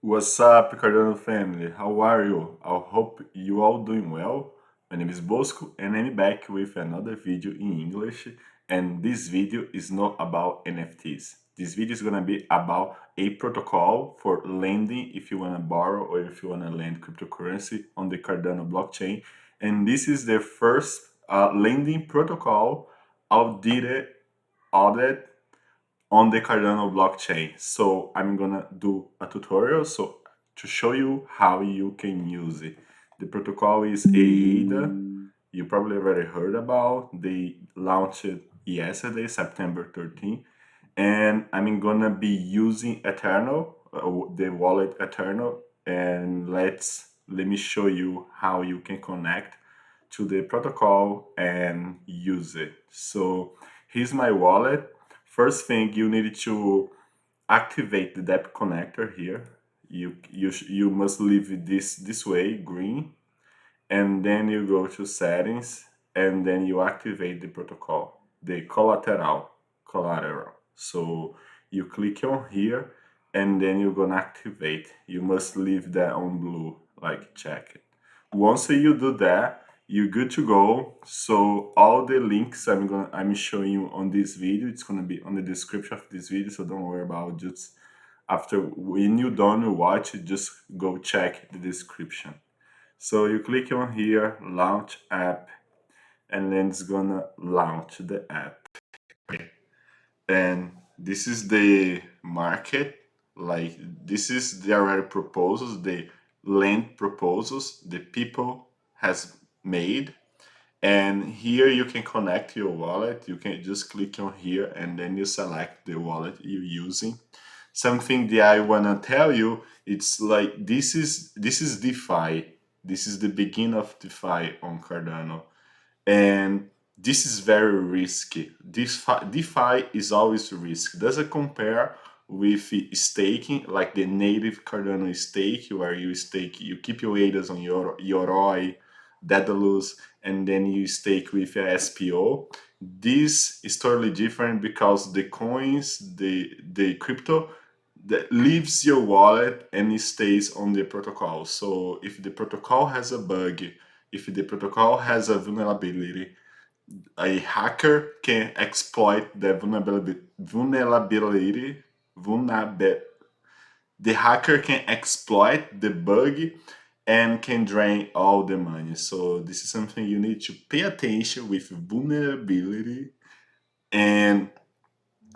What's up, Cardano family? How are you? I hope you all doing well. My name is Bosco and I'm back with another video in English. And this video is not about NFTs. This video is gonna be about a protocol for lending if you wanna borrow or if you wanna lend cryptocurrency on the Cardano blockchain. And this is the first lending protocol audited audit on the Cardano blockchain. So I'm gonna do a tutorial to show you how you can use it. The protocol is Aada. You probably already heard about. They launched it yesterday, September 13th. And I'm gonna be using Eternl, the wallet Eternl. And let me show you how you can connect to the protocol and use it. So here's my wallet. First thing, you need to activate the depth connector here. You must leave it this way, green, and then you go to settings, and then you activate the protocol, the collateral. So you click on here, and then you're gonna activate. You must leave that on blue, like check it. Once you do that, you're good to go. So all the links I'm showing you on this video, it's gonna be on the description of this video. So don't worry about it. Just after when you're done watch it, just go check the description. So you click on here, launch app, and then it's gonna launch the app. And this is the market, like this is the already proposals, the land proposals the people has made. And here you can connect your wallet. You can just click on here and then you select the wallet you're using. Something that I wanna tell you, it's like this is DeFi. This is the beginning of DeFi on Cardano. And this is very risky. DeFi is always risk. Doesn't compare with staking, like the native Cardano stake, where you stake, you keep your ADAs on your Yoroi, Daedalus, and then you stake with a SPO. This is totally different because the coins, the crypto that leaves your wallet and it stays on the protocol. So if the protocol has a bug, if the protocol has a vulnerability, a hacker can exploit the vulnerability. The hacker can exploit the bug and can drain all the money. So this is something you need to pay attention with vulnerability, and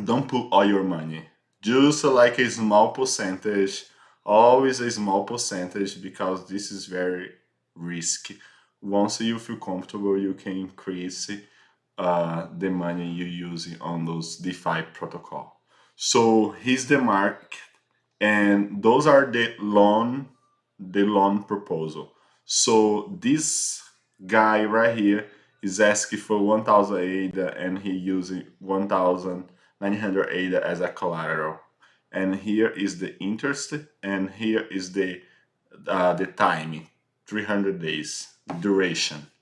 don't put all your money. Just like a small percentage, always a small percentage, because this is very risky. Once you feel comfortable, you can increase the money you're using on those DeFi protocol. So here's the mark, and those are the loan proposal. So this guy right here is asking for 1,000 ADA and he using 1,900 ADA as a collateral. And here is the interest, and here is the timing, 300 days duration.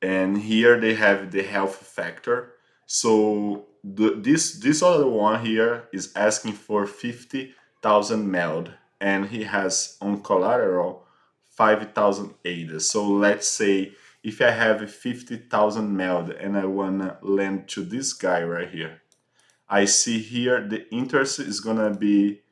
And here they have the health factor. So this other one here is asking for 50,000 MELD, and he has on collateral 5,000 ADA. So let's say if I have 50,000 MELD and I wanna lend to this guy right here, I see here the interest is gonna be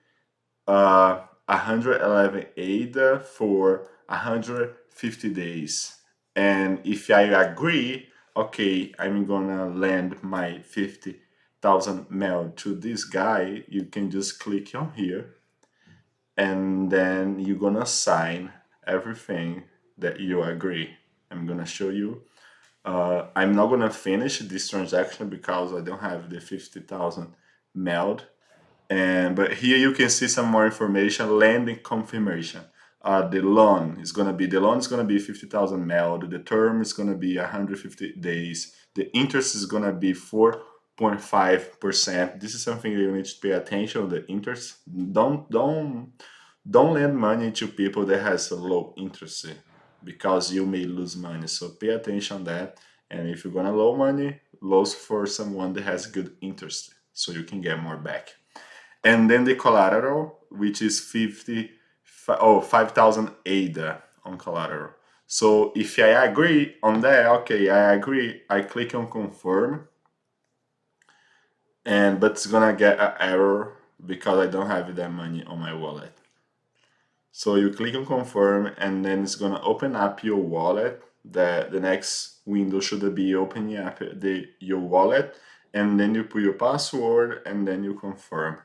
111 ADA for 150 days. And if I agree, okay, I'm gonna lend my 50,000 mil to this guy, you can just click on here and then you're gonna sign everything that you agree. I'm gonna show you. I'm not gonna finish this transaction because I don't have the 50,000 meld. But here you can see some more information. Lending confirmation. The loan is gonna be 50,000 meld. The term is gonna be 150 days. The interest is gonna be 4.5%. This is something that you need to pay attention. The interest. Don't lend money to people that has a low interest, because you may lose money. So pay attention on that. And if you're gonna loan money, lose for someone that has good interest, so you can get more back. And then the collateral, which is 5,000 Aada on collateral. So if I agree on that, okay, I agree. I click on confirm, and but it's gonna get an error because I don't have that money on my wallet. So you click on confirm, and then it's gonna open up your wallet. The next window should be opening up your wallet, and then you put your password, and then you confirm.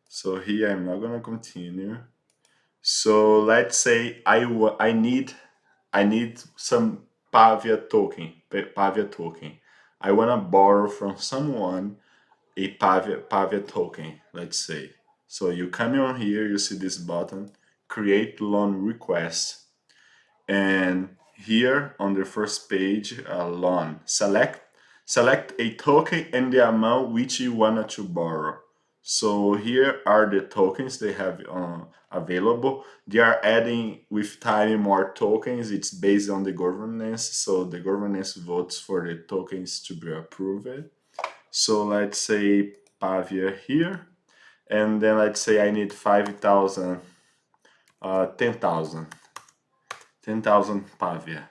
So here I'm not gonna continue. So let's say I need some Pavia token. I wanna borrow from someone a Pavia token, let's say. So you come on here, you see this button, create loan request. And here on the first page, loan, select a token and the amount which you want to borrow. So here are the tokens they have available. They are adding with time more tokens. It's based on the governance. So the governance votes for the tokens to be approved. So let's say Pavia here. And then let's say I need 5,000, 10,000. 10,000 Pavia.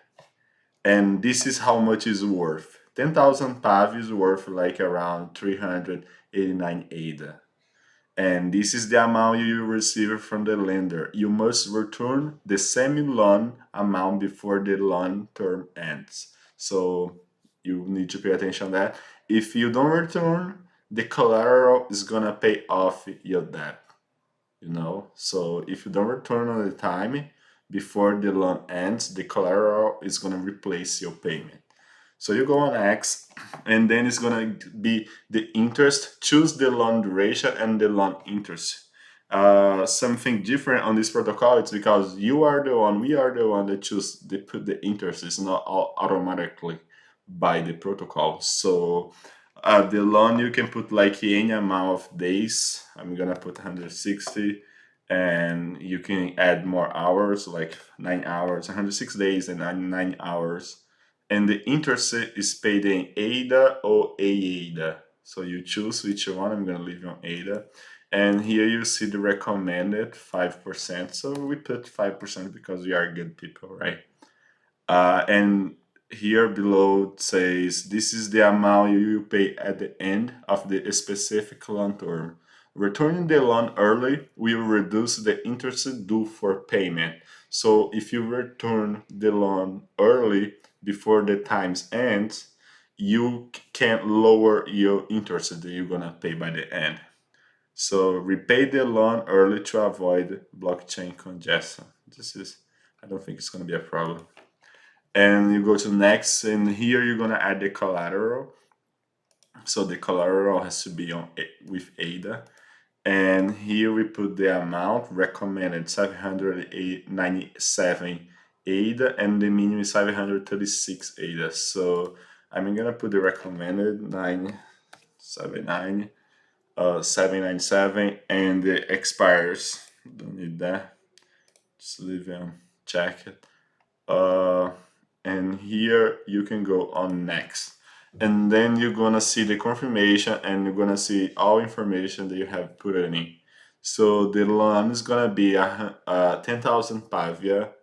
And this is how much is worth. 10,000 Pav is worth like around 389 Aada. And this is the amount you receive from the lender. You must return the same loan amount before the loan term ends. So you need to pay attention to that. If you don't return, the collateral is gonna pay off your debt. So if you don't return on the time before the loan ends, the collateral is going to replace your payment. So you go on X, and then it's going to be the interest. Choose the loan duration and the loan interest. Something different on this protocol, it's because we are the one that choose they put the interest. It's not all automatically by the protocol. So the loan you can put like any amount of days. I'm gonna put 160, and you can add more hours, like 9 hours, 106 days and 99 hours. And the interest is paid in Aada or Aada. So you choose which one. I'm gonna leave on Aada. And here you see the recommended 5%. So we put 5% because we are good people, right? And here below it says this is the amount you pay at the end of the specific loan term. Returning the loan early will reduce the interest due for payment. So if you return the loan early before the times ends, you can lower your interest that you're gonna pay by the end. So repay the loan early to avoid blockchain congestion. I don't think it's gonna be a problem. And you go to next, and here you're gonna add the collateral. So the collateral has to be on with Aada, and here we put the amount recommended 797 Aada, and the minimum is 536 Aada. So I'm gonna put the recommended 979 797, and the expires. Don't need that. Just leave them check it. And here you can go on next, and then you're gonna see the confirmation, and you're gonna see all information that you have put in. So the loan is gonna be 10,000 Pavia.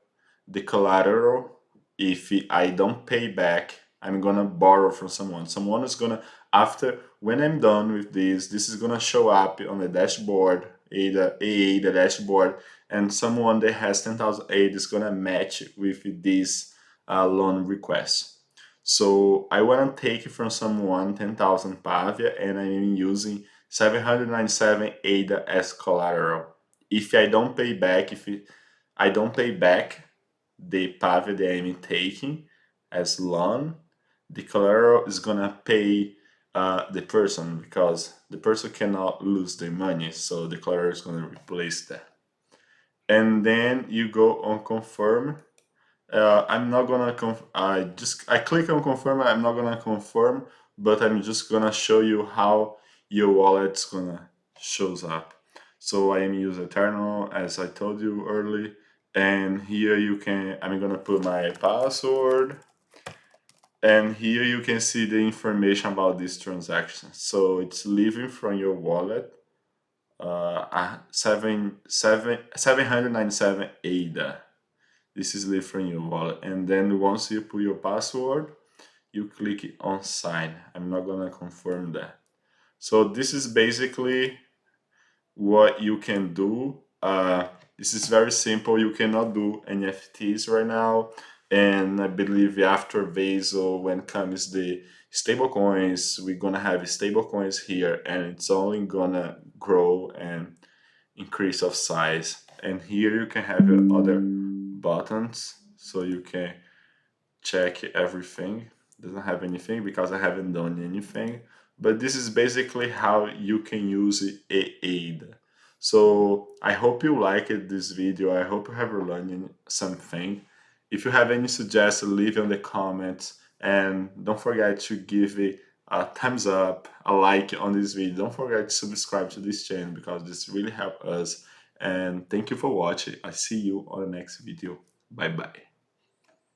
The collateral, if I don't pay back, I'm gonna borrow from someone is gonna, after when I'm done with this is gonna show up on the dashboard, the dashboard, and someone that has 10,000 Aada is gonna match with this loan request. So I want to take from someone 10,000 Pavia, and I'm using 797 Aada as collateral. If I don't pay back, I don't pay back the Pavia that I'm taking as loan, the collateral is gonna pay the person, because the person cannot lose their money. So the collateral is gonna replace that. And then you go on confirm. I'm not gonna I click on confirm. I'm not gonna confirm, but I'm just gonna show you how your wallet's gonna shows up. So I am using Eternl, as I told you early, and here I'm gonna put my password, and here you can see the information about this transaction. So it's leaving from your wallet. $797 Aada. This is live from your wallet. And then once you put your password, you click on sign. I'm not gonna confirm that. So this is basically what you can do. This is very simple. You cannot do NFTs right now, and I believe after Vaso, when comes the stable coins, we're gonna have stable coins here, and it's only gonna grow and increase of size. And here you can have your other buttons, so you can check everything. Doesn't have anything because I haven't done anything. But this is basically how you can use Aada. So I hope you liked this video. I hope you have learned something. If you have any suggestions, leave in the comments. And don't forget to give it a thumbs up, a like on this video. Don't forget to subscribe to this channel because this really helps us. And thank you for watching. I see you on the next video. Bye bye.